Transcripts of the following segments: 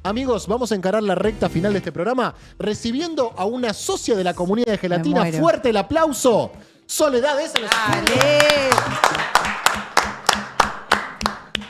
Amigos, vamos a encarar la recta final de este programa recibiendo a una socia de la comunidad de gelatina. Fuerte el aplauso. Soledad esa.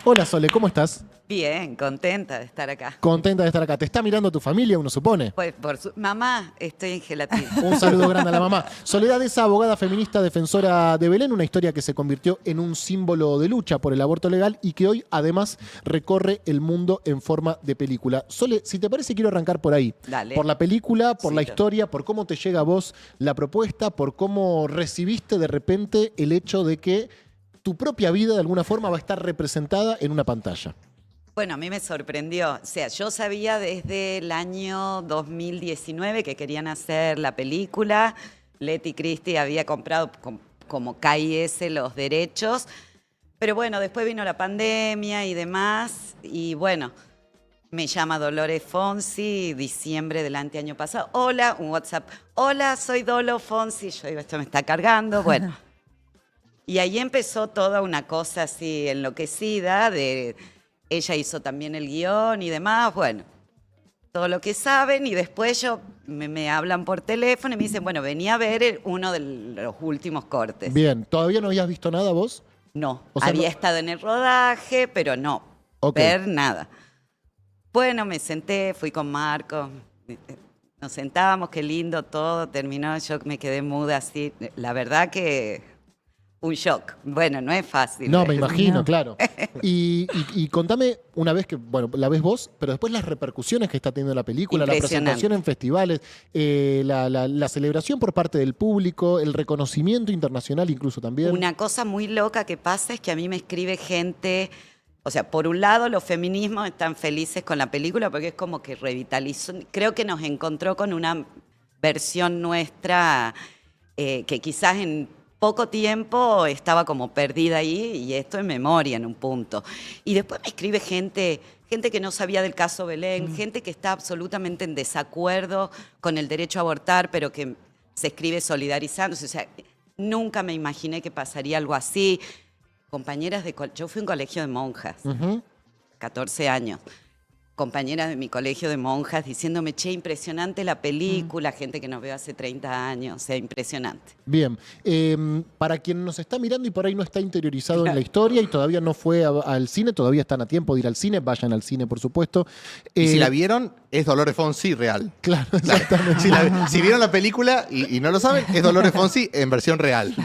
Hola Sole, ¿cómo estás? Bien, contenta de estar acá. Contenta de estar acá. ¿Te está mirando tu familia, uno supone? Pues mamá, estoy en gelatina. Un saludo grande a la mamá. Soledad es abogada feminista defensora de Belén, una historia que se convirtió en un símbolo de lucha por el aborto legal y que hoy además recorre el mundo en forma de película. Sole, si te parece, quiero arrancar por ahí. Dale. Por la película, por la historia, por cómo te llega a vos la propuesta, por cómo recibiste de repente el hecho de que tu propia vida de alguna forma va a estar representada en una pantalla. Bueno, a mí me sorprendió. O sea, yo sabía desde el año 2019 que querían hacer la película. Leti Christie había comprado como KIS los derechos. Pero bueno, después vino la pandemia y demás. Y bueno, me llama Dolores Fonsi, diciembre del anteaño pasado. Hola, un WhatsApp. Hola, soy Dolo Fonsi. Yo digo, esto me está cargando. Bueno. Y ahí empezó toda una cosa así enloquecida de... Ella hizo también el guión y demás, bueno, todo lo que saben. Y después me hablan por teléfono y me dicen, bueno, venía a ver uno de los últimos cortes. Bien, ¿todavía no habías visto nada vos? No, o sea, había estado en el rodaje, pero no, ver nada. Bueno, me senté, fui con Marco, nos sentábamos, qué lindo todo, terminó, yo me quedé muda así. La verdad que... un shock. Bueno, no es fácil. No, me imagino, claro. Y contame una vez que, bueno, la ves vos, pero después las repercusiones que está teniendo la película, la presentación en festivales, la celebración por parte del público, el reconocimiento internacional incluso también. Una cosa muy loca que pasa es que a mí me escribe gente, o sea, por un lado los feminismos están felices con la película porque es como que revitalizó, creo que nos encontró con una versión nuestra que quizás en poco tiempo estaba como perdida ahí, y esto en memoria en un punto. Y después me escribe gente que no sabía del caso Belén, gente que está absolutamente en desacuerdo con el derecho a abortar, pero que se escribe solidarizándose. O sea, nunca me imaginé que pasaría algo así. Compañeras yo fui a un colegio de monjas, 14 años. Compañeras de mi colegio de monjas diciéndome, che, impresionante la película, gente que nos veo hace 30 años, o sea, impresionante. Bien, para quien nos está mirando y por ahí no está interiorizado en la historia y todavía no fue al cine, todavía están a tiempo de ir al cine, vayan al cine, por supuesto. Y si la vieron, es Dolores Fonsi real. Claro, exactamente. Si vieron la película y no lo saben, es Dolores Fonsi en versión real.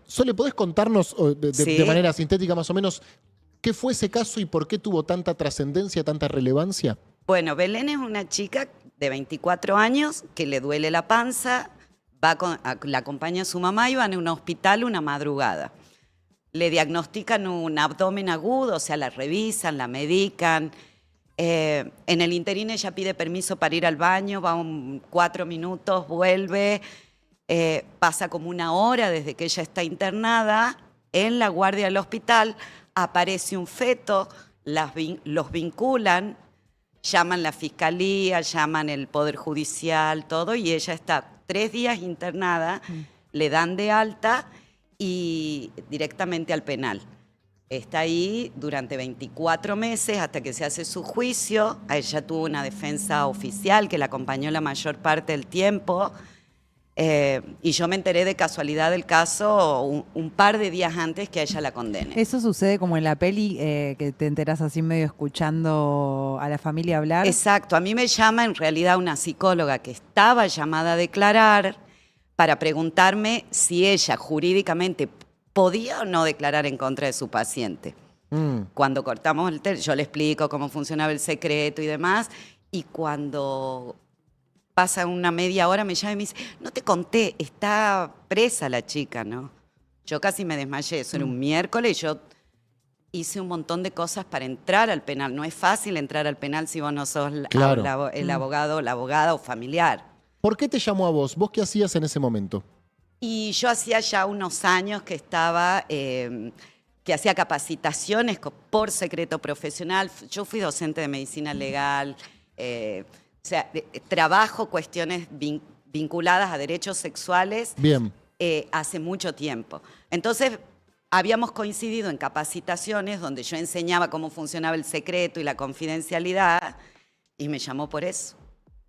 Sole, ¿podés contarnos de manera sintética más o menos qué fue ese caso y por qué tuvo tanta trascendencia, tanta relevancia? Bueno, Belén es una chica de 24 años que le duele la panza, la acompaña a su mamá y van a un hospital una madrugada. Le diagnostican un abdomen agudo, o sea, la revisan, la medican. En el interín ella pide permiso para ir al baño, va 4 minutos, vuelve. Pasa como una hora desde que ella está internada. En la guardia del hospital aparece un feto, los vinculan, llaman la fiscalía, llaman el Poder Judicial, todo, y ella está 3 días internada, le dan de alta y directamente al penal. Está ahí durante 24 meses hasta que se hace su juicio. Ella tuvo una defensa oficial que la acompañó la mayor parte del tiempo. Y yo me enteré de casualidad del caso un par de días antes que a ella la condenen. Eso sucede como en la peli, que te enterás así medio escuchando a la familia hablar. Exacto, a mí me llama en realidad una psicóloga que estaba llamada a declarar para preguntarme si ella jurídicamente podía o no declarar en contra de su paciente. Cuando cortamos yo le explico cómo funcionaba el secreto y demás, y cuando pasa una media hora, me llama y me dice, no te conté, está presa la chica, ¿no? Yo casi me desmayé, eso era un miércoles, y yo hice un montón de cosas para entrar al penal. No es fácil entrar al penal si vos no sos el abogado, la abogada o familiar. ¿Por qué te llamó a vos? ¿Vos qué hacías en ese momento? Y yo hacía ya unos años que estaba... que hacía capacitaciones por secreto profesional. Yo fui docente de medicina legal, o sea, trabajo cuestiones vinculadas a derechos sexuales. Bien. Hace mucho tiempo. Entonces, habíamos coincidido en capacitaciones donde yo enseñaba cómo funcionaba el secreto y la confidencialidad, y me llamó por eso.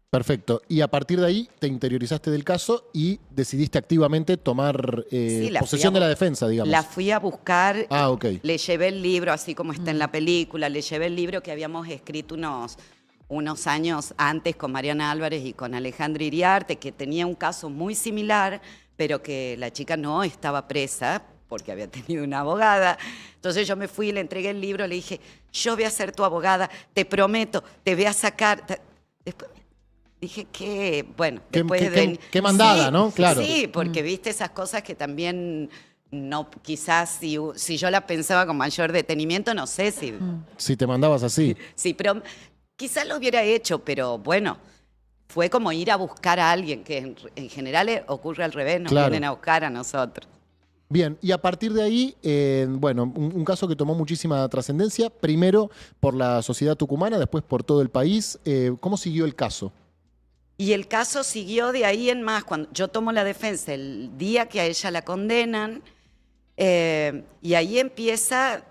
Perfecto. Y a partir de ahí te interiorizaste del caso y decidiste activamente tomar Sí, posesión de la defensa, digamos. La fui a buscar, Ah, ok. le llevé el libro, así como está en la película, le llevé el libro que habíamos escrito unos años antes con Mariana Álvarez y con Alejandra Iriarte, que tenía un caso muy similar, pero que la chica no estaba presa porque había tenido una abogada. Entonces yo me fui y le entregué el libro, le dije, yo voy a ser tu abogada, te prometo, te voy a sacar. Después dije que, bueno, después qué mandada, sí, ¿no? Claro. Sí, porque viste esas cosas que también no, quizás si yo la pensaba con mayor detenimiento, no sé si... Si te mandabas así. Sí, pero quizás lo hubiera hecho, pero bueno, fue como ir a buscar a alguien, que en general ocurre al revés, nos Claro. vienen a buscar a nosotros. Bien, y a partir de ahí, bueno, un caso que tomó muchísima trascendencia, primero por la sociedad tucumana, después por todo el país. ¿Cómo siguió el caso? Y el caso siguió de ahí en más. Cuando yo tomo la defensa el día que a ella la condenan, y ahí empieza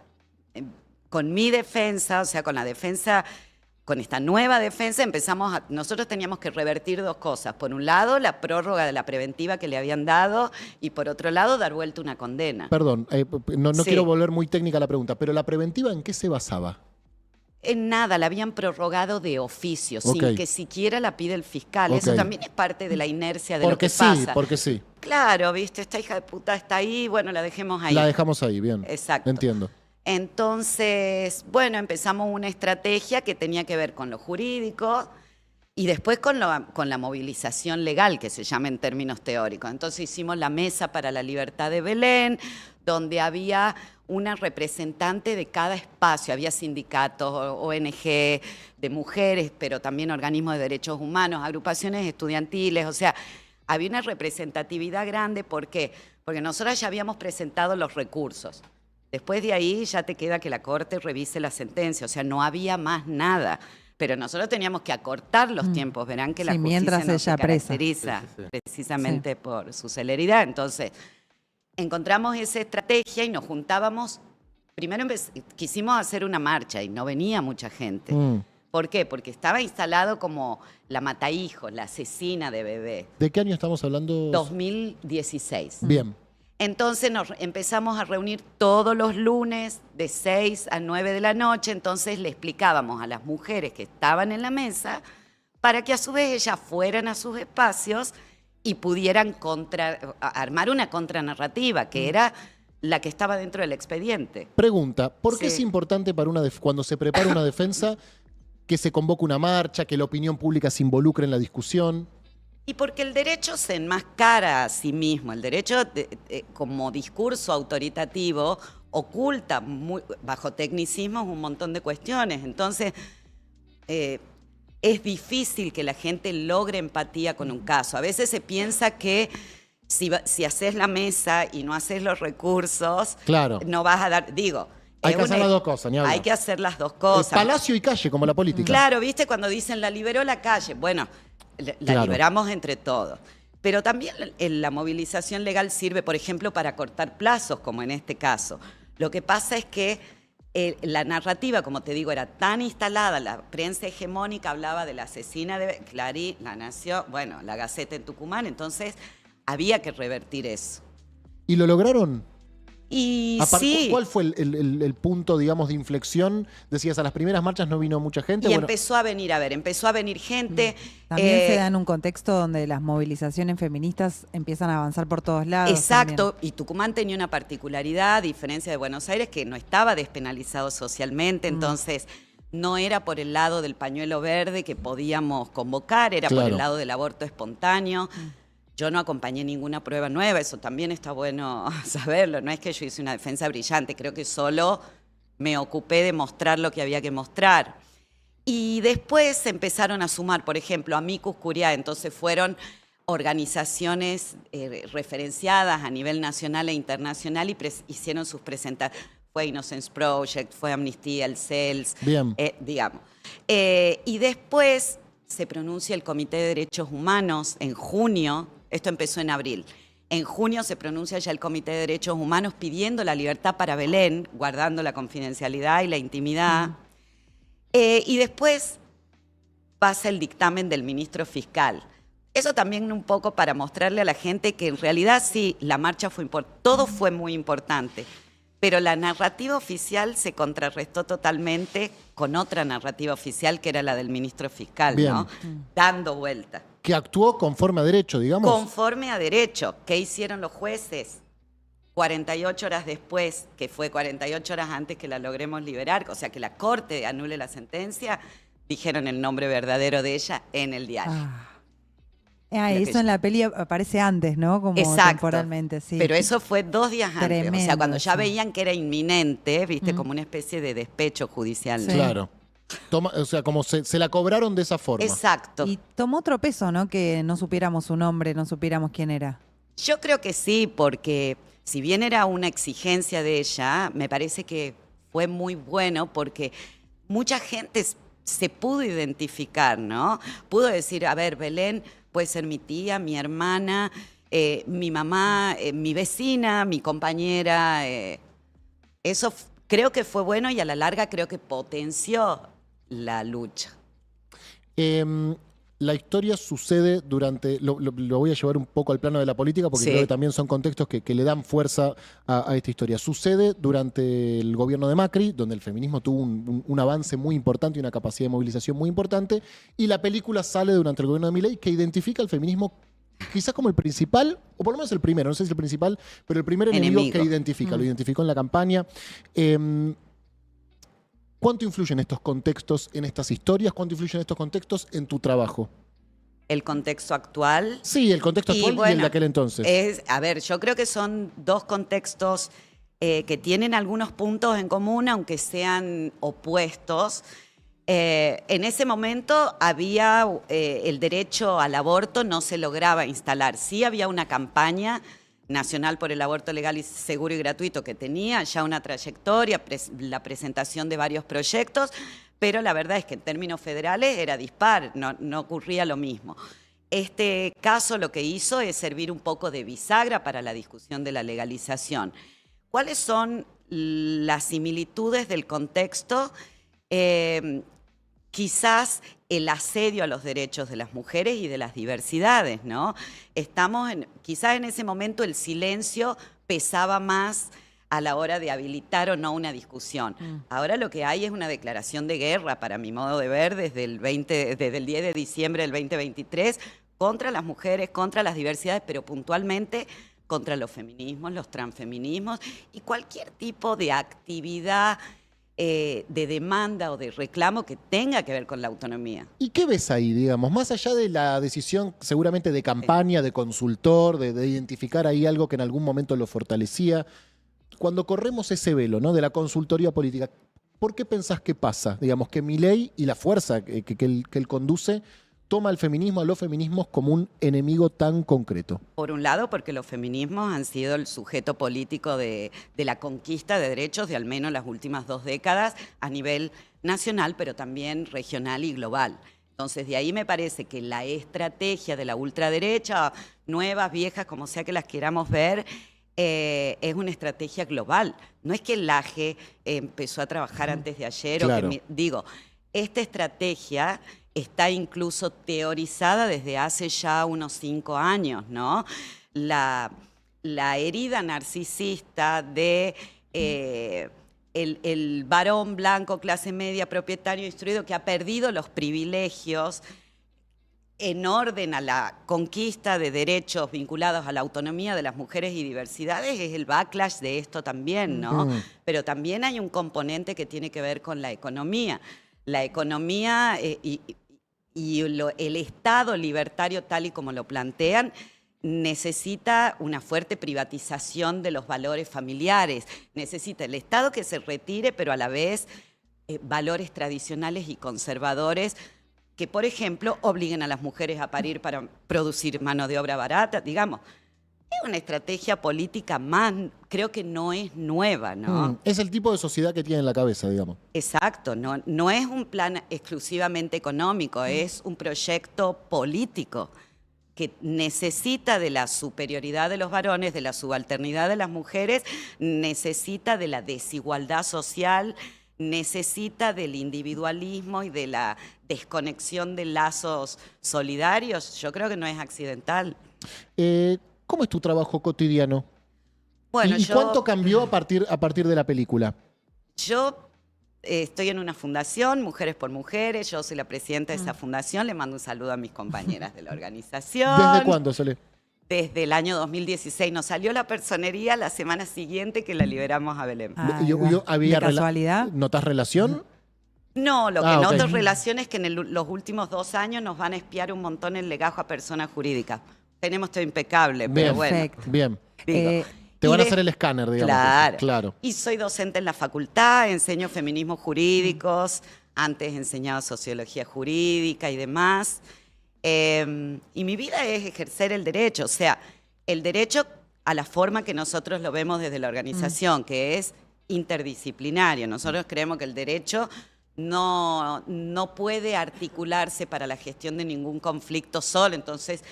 con mi defensa, o sea, con la defensa, con esta nueva defensa, nosotros teníamos que revertir dos cosas. Por un lado, la prórroga de la preventiva que le habían dado, y por otro lado, dar vuelta una condena. Perdón, no Sí. quiero volver muy técnica la pregunta, pero la preventiva, ¿en qué se basaba? En nada, la habían prorrogado de oficio, Ok. sin que siquiera la pida el fiscal. Ok. Eso también es parte de la inercia de lo Porque que sí, pasa. porque sí. Claro, viste, esta hija de puta está ahí, bueno, la dejemos ahí. La dejamos ahí, bien. Exacto. Entiendo. Entonces, bueno, empezamos una estrategia que tenía que ver con lo jurídico y después con la movilización legal, que se llama en términos teóricos. Entonces hicimos la Mesa para la Libertad de Belén, donde había una representante de cada espacio. Había sindicatos, ONG de mujeres, pero también organismos de derechos humanos, agrupaciones estudiantiles. O sea, había una representatividad grande. ¿Por qué? Porque nosotras ya habíamos presentado los recursos. Después de ahí ya te queda que la Corte revise la sentencia. O sea, no había más nada. Pero nosotros teníamos que acortar los tiempos. Verán que la Sí, justicia mientras no se ella presa. caracteriza Sí, sí, sí. precisamente por su celeridad. Entonces, encontramos esa estrategia y nos juntábamos. Primero quisimos hacer una marcha y no venía mucha gente. ¿Por qué? Porque estaba instalado como la matahijos, la asesina de bebé. ¿De qué año estamos hablando? 2016. Bien. Entonces nos empezamos a reunir todos los lunes de 6 a 9 de la noche. Entonces le explicábamos a las mujeres que estaban en la mesa para que a su vez ellas fueran a sus espacios y pudieran armar una contranarrativa, que era la que estaba dentro del expediente. Pregunta, ¿por qué Sí. es importante para cuando se prepara una defensa que se convoque una marcha, que la opinión pública se involucre en la discusión? Y porque el derecho se enmascara a sí mismo, el derecho como discurso autoritativo oculta bajo tecnicismos un montón de cuestiones. Entonces, es difícil que la gente logre empatía con un caso. A veces se piensa que si haces la mesa y no haces los recursos, Claro. no vas a dar... Hay que hacer las dos cosas, ni hablar. Hay que hacer las dos cosas. Palacio y calle, como la política. Claro, ¿viste? Cuando dicen la liberó la calle. Bueno, la Claro. liberamos entre todos. Pero también la movilización legal sirve, por ejemplo, para cortar plazos, como en este caso. Lo que pasa es que la narrativa, como te digo, era tan instalada, la prensa hegemónica hablaba de la asesina de Clarín, La Nación, bueno, la Gaceta en Tucumán, entonces había que revertir eso. ¿Y lo lograron? Y sí. ¿Cuál fue el punto, digamos, de inflexión? Decías, a las primeras marchas no vino mucha gente. Y Bueno, empezó a venir gente. También se da en un contexto donde las movilizaciones feministas empiezan a avanzar por todos lados. Exacto, también. y Tucumán tenía una particularidad, a diferencia de Buenos Aires, que no estaba despenalizado socialmente, entonces no era por el lado del pañuelo verde que podíamos convocar, era por Claro. el lado del aborto espontáneo. Yo no acompañé ninguna prueba nueva, eso también está bueno saberlo, no es que yo hice una defensa brillante, creo que solo me ocupé de mostrar lo que había que mostrar. Y después se empezaron a sumar, por ejemplo, Amicus Curiae, entonces fueron organizaciones referenciadas a nivel nacional e internacional y hicieron sus presentaciones. Fue Innocence Project, fue Amnistía, el CELS, Bien. digamos. Y después se pronuncia el Comité de Derechos Humanos en junio, esto empezó en abril. En junio se pronuncia ya el Comité de Derechos Humanos pidiendo la libertad para Belén, guardando la confidencialidad y la intimidad. Y después, pasa el dictamen del ministro fiscal. Eso también un poco para mostrarle a la gente que en realidad sí, la marcha fue importante, todo fue muy importante, pero la narrativa oficial se contrarrestó totalmente con otra narrativa oficial que era la del ministro fiscal, Bien. ¿no? Dando vuelta. Que actuó conforme a derecho, digamos. Conforme a derecho. ¿Qué hicieron los jueces? 48 horas después, que fue 48 horas antes que la logremos liberar, o sea, que la corte anule la sentencia, dijeron el nombre verdadero de ella en el diario. Eso en la peli aparece antes, ¿no? Como Exacto, temporalmente, sí. pero eso fue 2 días antes. Tremendo, o sea, cuando ya sí. veían que era inminente, viste, como una especie de despecho judicial. Sí. ¿no? Claro. O sea, como se la cobraron de esa forma. Exacto. Y tomó otro peso, ¿no? Que no supiéramos su nombre, no supiéramos quién era. Yo creo que sí, porque si bien era una exigencia de ella, me parece que fue muy bueno porque mucha gente se pudo identificar, ¿no? Pudo decir, a ver, Belén puede ser mi tía, mi hermana, mi mamá, mi vecina, mi compañera. Eso creo que fue bueno y a la larga creo que potenció la lucha. La historia sucede durante, lo voy a llevar un poco al plano de la política porque Sí. creo que también son contextos que le dan fuerza a esta historia. Sucede durante el gobierno de Macri, donde el feminismo tuvo un avance muy importante y una capacidad de movilización muy importante, y la película sale durante el gobierno de Milei, que identifica al feminismo quizás como el principal, o por lo menos el primero, no sé si el principal, pero el primer enemigo que identifica, lo identificó en la campaña. ¿Cuánto influyen estos contextos en estas historias? ¿Cuánto influyen estos contextos en tu trabajo? El contexto actual. Sí, el contexto actual y el bueno, de aquel entonces. A ver, yo creo que son 2 contextos que tienen algunos puntos en común, aunque sean opuestos. En ese momento había el derecho al aborto, no se lograba instalar. Sí había una campaña nacional por el aborto legal y seguro y gratuito que tenía ya una trayectoria, la presentación de varios proyectos, pero la verdad es que en términos federales era dispar, no ocurría lo mismo. Este caso lo que hizo es servir un poco de bisagra para la discusión de la legalización. ¿Cuáles son las similitudes del contexto? Quizás el asedio a los derechos de las mujeres y de las diversidades, ¿no? Quizás en ese momento el silencio pesaba más a la hora de habilitar o no una discusión. Ahora lo que hay es una declaración de guerra, para mi modo de ver, desde el 10 de diciembre del 2023, contra las mujeres, contra las diversidades, pero puntualmente contra los feminismos, los transfeminismos y cualquier tipo de actividad de demanda o de reclamo que tenga que ver con la autonomía. ¿Y qué ves ahí, digamos? Más allá de la decisión seguramente de campaña, de consultor, de identificar ahí algo que en algún momento lo fortalecía, cuando corremos ese velo, ¿no?, de la consultoría política, ¿por qué pensás que pasa? Digamos, que Milei y la fuerza que él conduce toma al feminismo, a los feminismos como un enemigo tan concreto. Por un lado, porque los feminismos han sido el sujeto político de la conquista de derechos de al menos las últimas 2 décadas a nivel nacional, pero también regional y global. Entonces, de ahí me parece que la estrategia de la ultraderecha, nuevas, viejas, como sea que las queramos ver, es una estrategia global. No es que el AGE empezó a trabajar antes de ayer, Claro. esta estrategia está incluso teorizada desde hace ya unos 5 años, ¿no? La herida narcisista de el varón blanco, clase media, propietario instruido, que ha perdido los privilegios en orden a la conquista de derechos vinculados a la autonomía de las mujeres y diversidades, es el backlash de esto también, ¿no? Pero también hay un componente que tiene que ver con la economía. La economía el Estado libertario, tal y como lo plantean, necesita una fuerte privatización de los valores familiares. Necesita el Estado que se retire, pero a la vez valores tradicionales y conservadores que, por ejemplo, obliguen a las mujeres a parir para producir mano de obra barata, digamos. Es una estrategia política más, creo que no es nueva, ¿no? Es el tipo de sociedad que tiene en la cabeza, digamos. Exacto, no es un plan exclusivamente económico, es un proyecto político que necesita de la superioridad de los varones, de la subalternidad de las mujeres, necesita de la desigualdad social, necesita del individualismo y de la desconexión de lazos solidarios, yo creo que no es accidental. ¿Cómo es tu trabajo cotidiano? Bueno, ¿Y cuánto cambió a partir de la película? Yo estoy en una fundación, Mujeres por Mujeres, yo soy la presidenta de esa fundación, le mando un saludo a mis compañeras de la organización. ¿Desde cuándo, Sole? Desde el año 2016. Nos salió la personería la semana siguiente que la liberamos a Belén. ¿De casualidad? ¿Notas relación? No, lo que ok. noto en relación es que en los últimos 2 años nos van a espiar un montón el legajo a personas jurídicas. Tenemos todo impecable, Bien, pero bueno. Perfecto. Bien. Digo, Te y van a de- hacer el escáner, digamos. Claro. Claro. Y soy docente en la facultad, enseño feminismos jurídicos, antes enseñaba sociología jurídica y demás. Y mi vida es ejercer el derecho, o sea, el derecho a la forma que nosotros lo vemos desde la organización, que es interdisciplinario. Nosotros creemos que el derecho no puede articularse para la gestión de ningún conflicto solo, entonces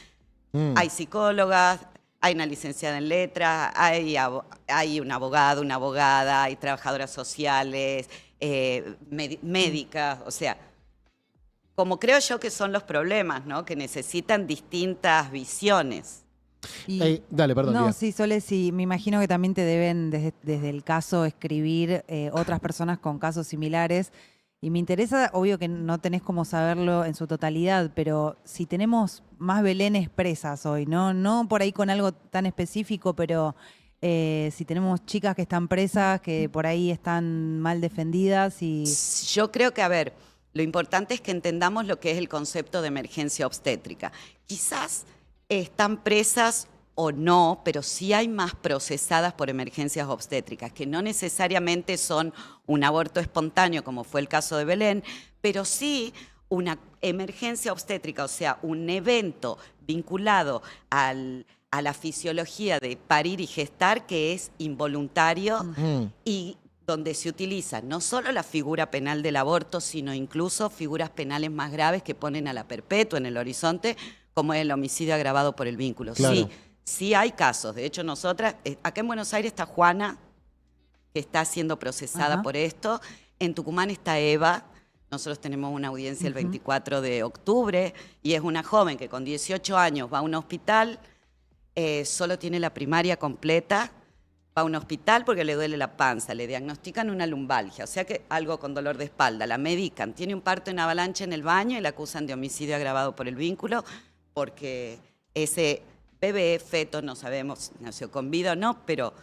hay psicólogas, hay una licenciada en letras, hay un abogado, una abogada, hay trabajadoras sociales, médicas, o sea, como creo yo que son los problemas, ¿no? Que necesitan distintas visiones. Y- Dale, perdón. No, Lía. sí, Sole, sí, me imagino que también te deben desde el caso escribir otras personas con casos similares. Y me interesa, obvio que no tenés como saberlo en su totalidad, pero si tenemos más Belénes presas hoy, ¿no? No por ahí con algo tan específico, pero si tenemos chicas que están presas, que por ahí están mal defendidas y... Yo creo que, a ver, lo importante es que entendamos lo que es el concepto de emergencia obstétrica. Quizás están presas o no, pero sí hay más procesadas por emergencias obstétricas, que no necesariamente son un aborto espontáneo, como fue el caso de Belén, pero sí una emergencia obstétrica, o sea, un evento vinculado a la fisiología de parir y gestar que es involuntario y donde se utiliza no solo la figura penal del aborto, sino incluso figuras penales más graves que ponen a la perpetua en el horizonte, como es el homicidio agravado por el vínculo. Claro. Sí hay casos. De hecho, nosotras, acá en Buenos Aires está Juana, que está siendo procesada Ajá. por esto. En Tucumán está Eva. Nosotros tenemos una audiencia el 24 de octubre y es una joven que con 18 años va a un hospital, solo tiene la primaria completa, va a un hospital porque le duele la panza, le diagnostican una lumbalgia, o sea que algo con dolor de espalda, la medican, tiene un parto en avalancha en el baño y la acusan de homicidio agravado por el vínculo porque ese bebé, feto, no sabemos, nació con vida o no, pero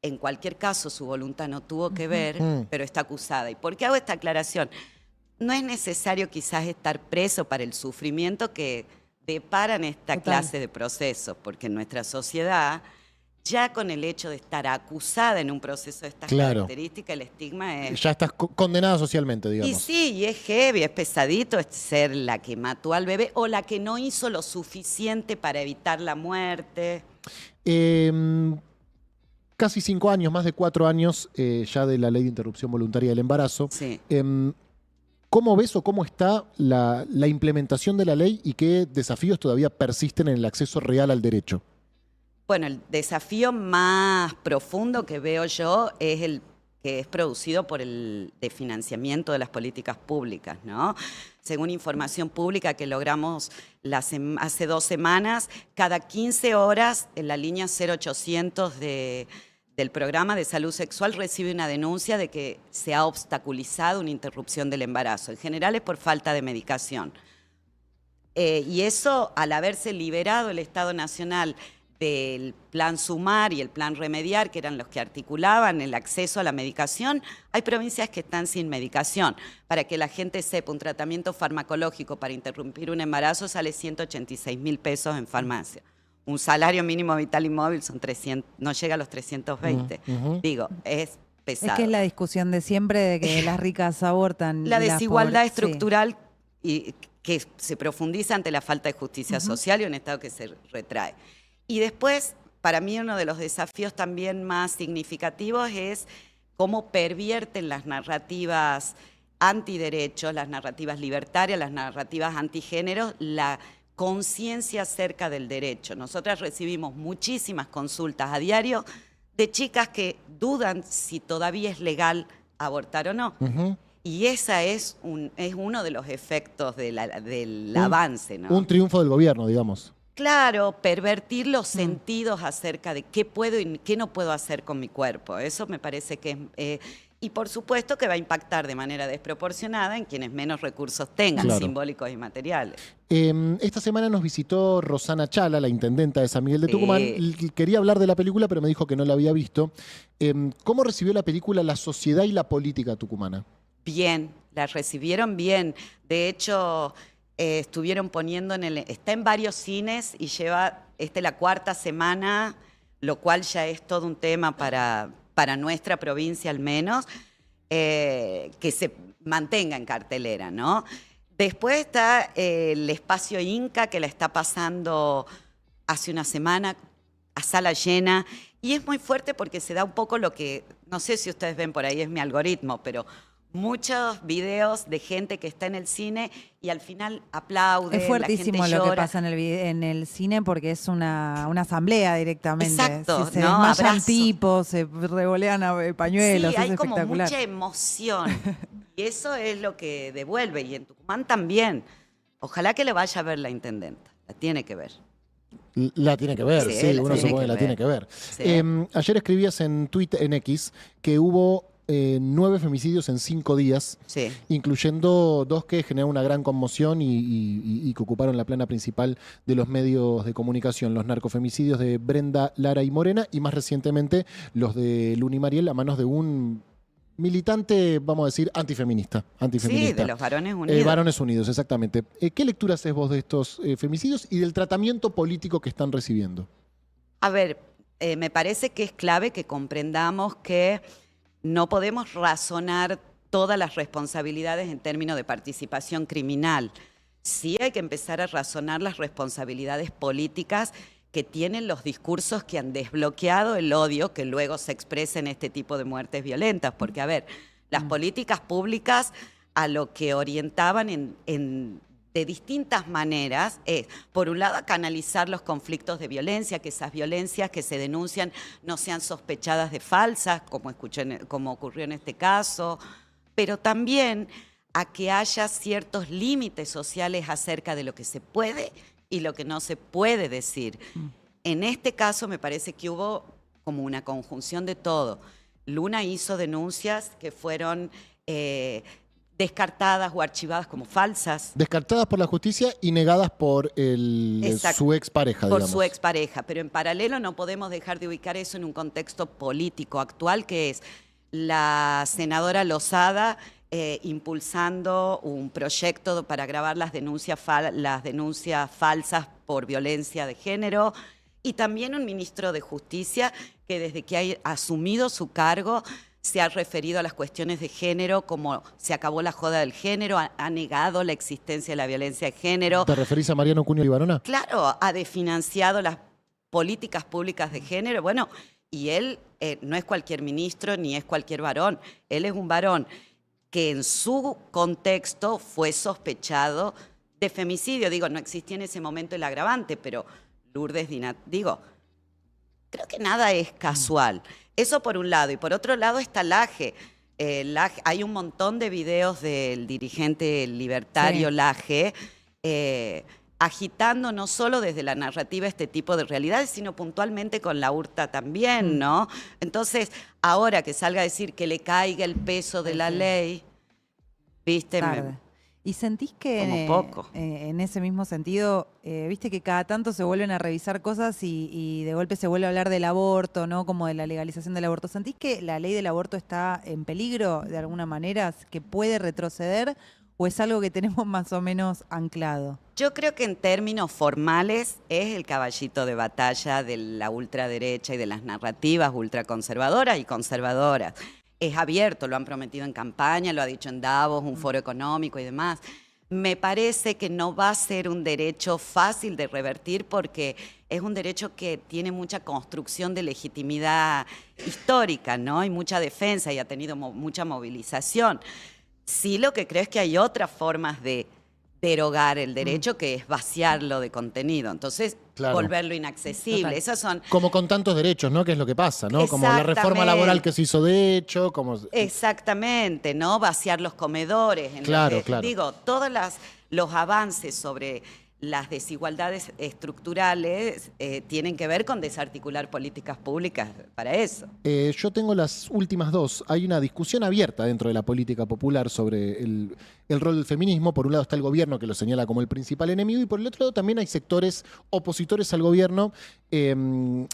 en cualquier caso su voluntad no tuvo que ver, pero está acusada. ¿Y por qué hago esta aclaración? No es necesario quizás estar preso para el sufrimiento que deparan esta Total. clase de procesos, porque en nuestra sociedad, ya con el hecho de estar acusada en un proceso de estas Claro. características, el estigma es... Ya estás condenada socialmente, Y digamos. sí, y es heavy, es pesadito es ser la que mató al bebé o la que no hizo lo suficiente para evitar la muerte. Casi 5 años, más de 4 años ya de la ley de interrupción voluntaria del embarazo. Sí. ¿Cómo ves o cómo está la implementación de la ley y qué desafíos todavía persisten en el acceso real al derecho? Bueno, el desafío más profundo que veo yo es el que es producido por el de financiamiento de las políticas públicas, ¿no? Según información pública que logramos hace 2 semanas, cada 15 horas en la línea 0800 del programa de salud sexual recibe una denuncia de que se ha obstaculizado una interrupción del embarazo. En general es por falta de medicación. Y eso, al haberse liberado el Estado Nacional del Plan Sumar y el Plan Remediar, que eran los que articulaban el acceso a la medicación, hay provincias que están sin medicación. Para que la gente sepa, un tratamiento farmacológico para interrumpir un embarazo sale 186.000 pesos en farmacia. Un salario mínimo vital y móvil son 300, no llega a los 320. Digo, es pesado. Es que es la discusión de siempre de que las ricas abortan. La y las desigualdad pobres- sí. estructural y que se profundiza ante la falta de justicia social y un Estado que se retrae. Y después, para mí uno de los desafíos también más significativos es cómo pervierten las narrativas antiderechos, las narrativas libertarias, las narrativas antigénero, la conciencia acerca del derecho. Nosotras recibimos muchísimas consultas a diario de chicas que dudan si todavía es legal abortar o no. Ujú. Y esa es uno de los efectos del avance, ¿no? Un triunfo del gobierno, digamos. Claro, pervertir los sentidos acerca de qué puedo y qué no puedo hacer con mi cuerpo. Eso me parece que es... y por supuesto que va a impactar de manera desproporcionada en quienes menos recursos tengan, Claro. simbólicos y materiales. Esta semana nos visitó Rosana Chala, la intendenta de San Miguel de Sí. Tucumán. Quería hablar de la película, pero me dijo que no la había visto. ¿Cómo recibió la película la sociedad y la política tucumana? Bien, la recibieron bien. De hecho, estuvieron poniendo está en varios cines y lleva, esta es la 4ª semana, lo cual ya es todo un tema para nuestra provincia al menos, que se mantenga en cartelera, ¿no? Después está el Espacio Inca, que la está pasando hace una semana a sala llena, y es muy fuerte porque se da un poco lo que, no sé si ustedes ven por ahí, es mi algoritmo, pero muchos videos de gente que está en el cine y al final aplaude, Es fuertísimo la gente lo que llora. pasa en el cine porque es una asamblea directamente. Exacto, Se ¿no? desmayan Abrazo. tipos, se revolean pañuelos, Sí, hay es como espectacular. mucha emoción y eso es lo que devuelve, y en Tucumán también. Ojalá que le vaya a ver la intendenta, la tiene que ver. La tiene que ver, Sí, sí, la uno tiene supone que que la ver. tiene que ver. Sí. Ayer escribías en Twitter, en X, que hubo 9 femicidios en 5 días, Sí. incluyendo 2 que generaron una gran conmoción y que ocuparon la plana principal de los medios de comunicación, los narcofemicidios de Brenda, Lara y Morena, y más recientemente los de Luna y Mariel a manos de un militante, vamos a decir, antifeminista. Sí, de los varones unidos. Varones Unidos, exactamente. ¿Qué lectura haces vos de estos femicidios y del tratamiento político que están recibiendo? A ver, me parece que es clave que comprendamos que no podemos razonar todas las responsabilidades en términos de participación criminal. Sí hay que empezar a razonar las responsabilidades políticas que tienen los discursos que han desbloqueado el odio que luego se expresa en este tipo de muertes violentas. Porque, a ver, las políticas públicas a lo que orientaban de distintas maneras es, por un lado, a canalizar los conflictos de violencia, que esas violencias que se denuncian no sean sospechadas de falsas, como ocurrió en este caso, pero también a que haya ciertos límites sociales acerca de lo que se puede y lo que no se puede decir. En este caso me parece que hubo como una conjunción de todo. Luna hizo denuncias que fueron descartadas o archivadas como falsas. Descartadas por la justicia y negadas por Exacto. su expareja, Por digamos. su expareja, pero en paralelo no podemos dejar de ubicar eso en un contexto político actual, que es la senadora Lozada impulsando un proyecto para grabar las denuncias falsas por violencia de género, y también un ministro de Justicia que desde que ha asumido su cargo se ha referido a las cuestiones de género como se acabó la joda del género, ha negado la existencia de la violencia de género. ¿Te referís a Mariano Cunio Libarona? Claro, ha desfinanciado las políticas públicas de género. Bueno, y él no es cualquier ministro ni es cualquier varón. Él es un varón que en su contexto fue sospechado de femicidio. Digo, no existía en ese momento el agravante, pero Lourdes Dinat, creo que nada es casual. Eso por un lado. Y por otro lado está Laje. Hay un montón de videos del dirigente libertario Sí. Laje agitando no solo desde la narrativa este tipo de realidades, sino puntualmente con la URTA también, ¿no? Entonces, ahora que salga a decir que le caiga el peso de la ley, ¿viste? Tarde. ¿Y sentís que Como poco. en ese mismo sentido, viste que cada tanto se vuelven a revisar cosas y de golpe se vuelve a hablar del aborto, ¿no? Como de la legalización del aborto. ¿Sentís que la ley del aborto está en peligro de alguna manera, que puede retroceder, o es algo que tenemos más o menos anclado? Yo creo que en términos formales es el caballito de batalla de la ultraderecha y de las narrativas ultraconservadoras y conservadoras. Es abierto, lo han prometido en campaña, lo ha dicho en Davos, un foro económico y demás. Me parece que no va a ser un derecho fácil de revertir porque es un derecho que tiene mucha construcción de legitimidad histórica, ¿no? Y mucha defensa y ha tenido mucha movilización. Sí, lo que creo es que hay otras formas de derogar el derecho, que es vaciarlo de contenido. Entonces, Claro. volverlo inaccesible. Total. Esos son Como con tantos derechos, ¿no? Que es lo que pasa, ¿no? Como la reforma Exactamente. laboral que se hizo de hecho, como... exactamente, ¿no? Vaciar los comedores. Claro, claro. Digo, todos los avances sobre las desigualdades estructurales tienen que ver con desarticular políticas públicas para eso. Yo tengo las últimas dos. Hay una discusión abierta dentro de la política popular sobre el rol del feminismo. Por un lado está el gobierno, que lo señala como el principal enemigo, y por el otro lado también hay sectores opositores al gobierno que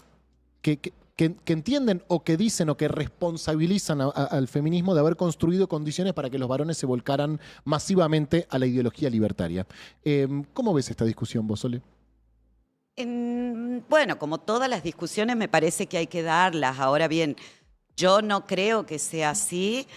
entienden o que dicen o que responsabilizan al feminismo de haber construido condiciones para que los varones se volcaran masivamente a la ideología libertaria. ¿Cómo ves esta discusión vos, Sole? Bueno, como todas las discusiones me parece que hay que darlas. Ahora bien, yo no creo que sea así.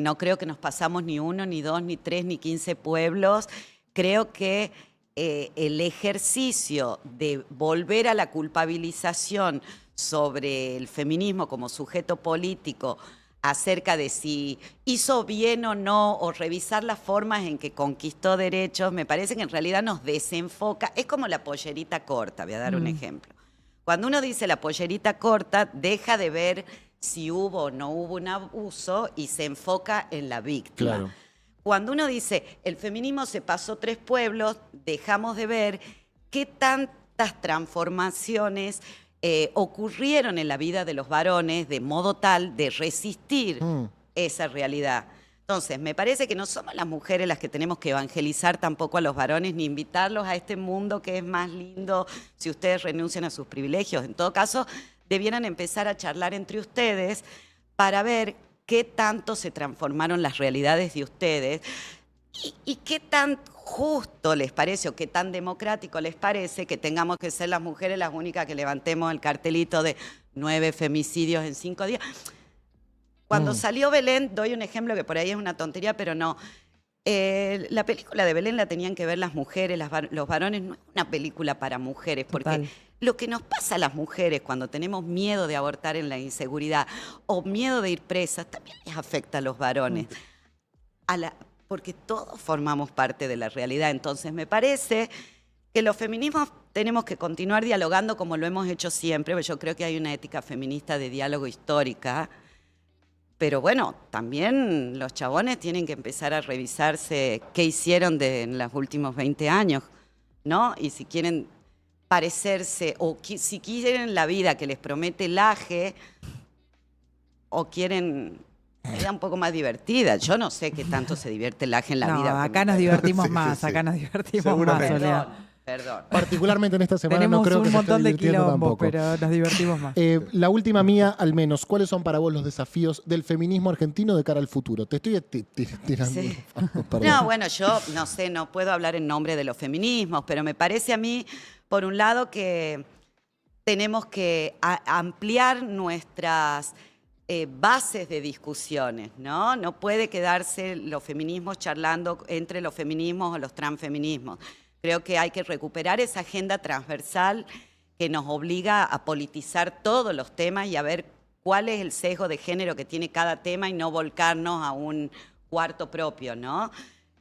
No creo que nos pasamos ni 1, ni 2, ni 3, ni 15 pueblos. Creo que el ejercicio de volver a la culpabilización sobre el feminismo como sujeto político acerca de si hizo bien o no, o revisar las formas en que conquistó derechos, me parece que en realidad nos desenfoca. Es como la pollerita corta, voy a dar un ejemplo. Cuando uno dice la pollerita corta, deja de ver si hubo o no hubo un abuso y se enfoca en la víctima. Claro. Cuando uno dice el feminismo se pasó 3 pueblos, dejamos de ver qué tantas transformaciones ocurrieron en la vida de los varones de modo tal de resistir esa realidad. Entonces, me parece que no somos las mujeres las que tenemos que evangelizar tampoco a los varones ni invitarlos a este mundo que es más lindo si ustedes renuncian a sus privilegios. En todo caso, debieran empezar a charlar entre ustedes para ver qué tanto se transformaron las realidades de ustedes y qué tan justo les parece o qué tan democrático les parece que tengamos que ser las mujeres las únicas que levantemos el cartelito de 9 femicidios en 5 días. Cuando salió Belén, doy un ejemplo que por ahí es una tontería, pero no. La película de Belén la tenían que ver las mujeres, los varones. No es una película para mujeres, porque Total. lo que nos pasa a las mujeres cuando tenemos miedo de abortar en la inseguridad o miedo de ir presas, también les afecta a los varones. Porque todos formamos parte de la realidad. Entonces, me parece que los feminismos tenemos que continuar dialogando como lo hemos hecho siempre, porque yo creo que hay una ética feminista de diálogo histórica. Pero bueno, también los chabones tienen que empezar a revisarse qué hicieron en los últimos 20 años, ¿no? Y si quieren parecerse, o si quieren la vida que les promete el AGE, o quieren vida un poco más divertida. Yo no sé qué tanto se divierte el AGE en la vida. Acá nos divertimos Sí, más, sí, sí. acá nos divertimos más, Seguramente. Soledad. Perdón. Particularmente en esta semana Tenemos no creo que un se esté montón de divirtiendo quilombos, tampoco. pero nos divertimos más. La última mía, al menos. ¿Cuáles son para vos los desafíos del feminismo argentino de cara al futuro? Te estoy tirando. Sí. Perdón. No, bueno, yo no sé, no puedo hablar en nombre de los feminismos, pero me parece a mí, por un lado, que tenemos que ampliar nuestras bases de discusiones, ¿no? No puede quedarse los feminismos charlando entre los feminismos o los transfeminismos. Creo que hay que recuperar esa agenda transversal que nos obliga a politizar todos los temas y a ver cuál es el sesgo de género que tiene cada tema y no volcarnos a un cuarto propio, ¿no?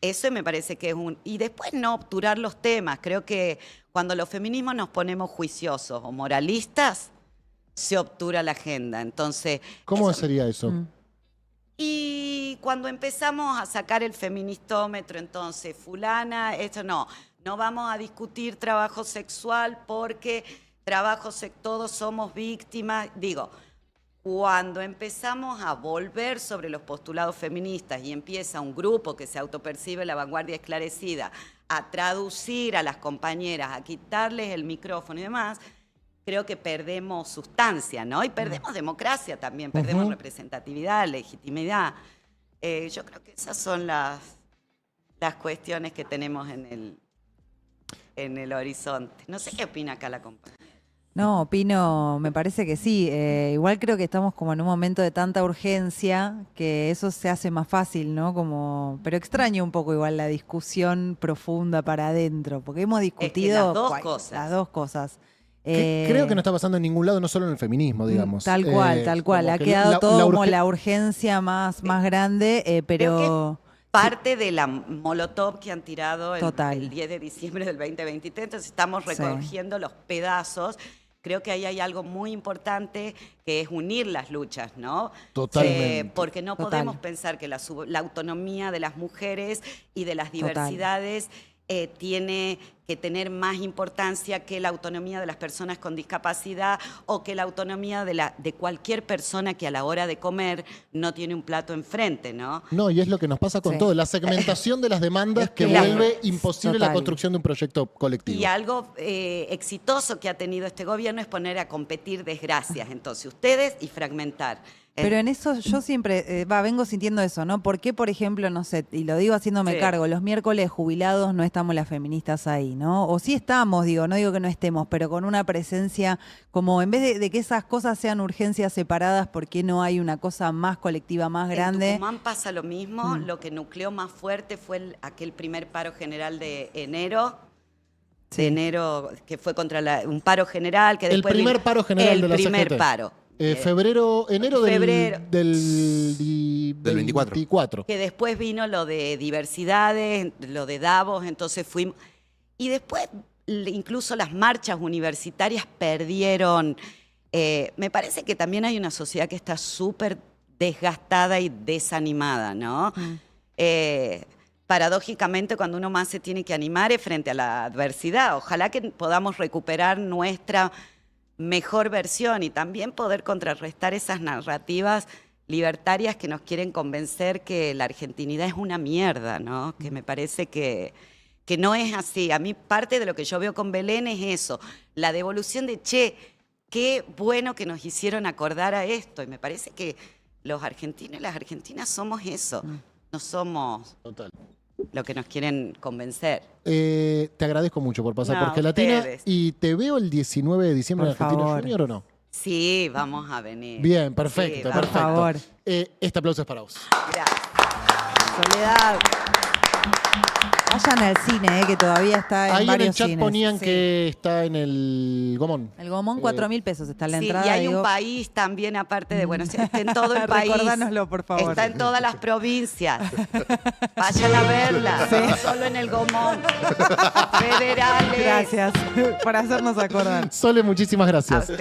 Eso me parece que es Y después no obturar los temas. Creo que cuando los feminismos nos ponemos juiciosos o moralistas, se obtura la agenda. Entonces, ¿Cómo eso- sería eso? Y cuando empezamos a sacar el feministómetro, entonces, fulana, esto no vamos a discutir trabajo sexual porque todos somos víctimas. Digo, cuando empezamos a volver sobre los postulados feministas y empieza un grupo que se autopercibe la vanguardia esclarecida a traducir a las compañeras, a quitarles el micrófono y demás, creo que perdemos sustancia, ¿no? Y perdemos democracia también, perdemos representatividad, legitimidad. Yo creo que esas son las cuestiones que tenemos en el horizonte. No sé qué opina acá la compañera. No, opino, me parece que sí. Igual creo que estamos como en un momento de tanta urgencia que eso se hace más fácil, ¿no? Pero extraño un poco igual la discusión profunda para adentro, porque hemos discutido las dos cosas. Las dos cosas. Creo que no está pasando en ningún lado, no solo en el feminismo, digamos. Tal cual, tal cual. Como Ha que quedado todo como urge- la urgencia más grande, pero... parte de la molotov que han tirado Total. el 10 de diciembre del 2023. Entonces estamos recogiendo los pedazos. Creo que ahí hay algo muy importante que es unir las luchas, ¿no? Totalmente. Porque no Total. podemos pensar que la autonomía de las mujeres y de las diversidades tiene que tener más importancia que la autonomía de las personas con discapacidad o que la autonomía de cualquier persona que a la hora de comer no tiene un plato enfrente, ¿no? No, y es lo que nos pasa con Sí. todo, la segmentación de las demandas Es que que- vuelve imposible la Total. construcción de un proyecto colectivo. Y algo exitoso que ha tenido este gobierno es poner a competir desgracias, entonces ustedes y fragmentar. Pero en eso yo siempre, vengo sintiendo eso, ¿no? ¿Por qué, por ejemplo, no sé, y lo digo haciéndome Sí. cargo, los miércoles jubilados no estamos las feministas ahí, ¿no? O sí estamos, no digo que no estemos, pero con una presencia como en vez de que esas cosas sean urgencias separadas, ¿por qué no hay una cosa más colectiva, más grande? En Tucumán pasa lo mismo, lo que nucleó más fuerte fue aquel primer paro general de enero. Sí. De enero, que fue contra un paro general. Que El después primer paro general de la El primer CGT. paro. Enero Febrero. del 24. Que después vino lo de diversidades, lo de Davos, entonces fuimos. Y después incluso las marchas universitarias perdieron. Me parece que también hay una sociedad que está súper desgastada y desanimada, ¿no? Paradójicamente, cuando uno más se tiene que animar es frente a la adversidad. Ojalá que podamos recuperar nuestra mejor versión y también poder contrarrestar esas narrativas libertarias que nos quieren convencer que la argentinidad es una mierda, ¿no? Que me parece que no es así. A mí parte de lo que yo veo con Belén es eso, la devolución de, qué bueno que nos hicieron acordar a esto. Y me parece que los argentinos y las argentinas somos eso, no somos Total. lo que nos quieren convencer. Te agradezco mucho por pasar No, por Gelatina. ustedes. Y te veo el 19 de diciembre en Por Argentina favor. Junior, ¿o no? Sí, vamos a venir. Bien, perfecto, Sí, Por perfecto. favor. Este aplauso es para vos. Gracias. Soledad. Vayan al cine, que todavía está en Ahí en varios el chat cines. ponían Sí. que está en el Gomón. El Gomón, 4.000 pesos está la Sí, entrada. y hay digo, un país también, aparte de Buenos Aires, está en todo el país. Recordánoslo, por favor. Está en todas las provincias. Vayan a verla, no solo en el Gomón. Federales. Gracias por hacernos acordar. Sole, muchísimas A gracias. usted.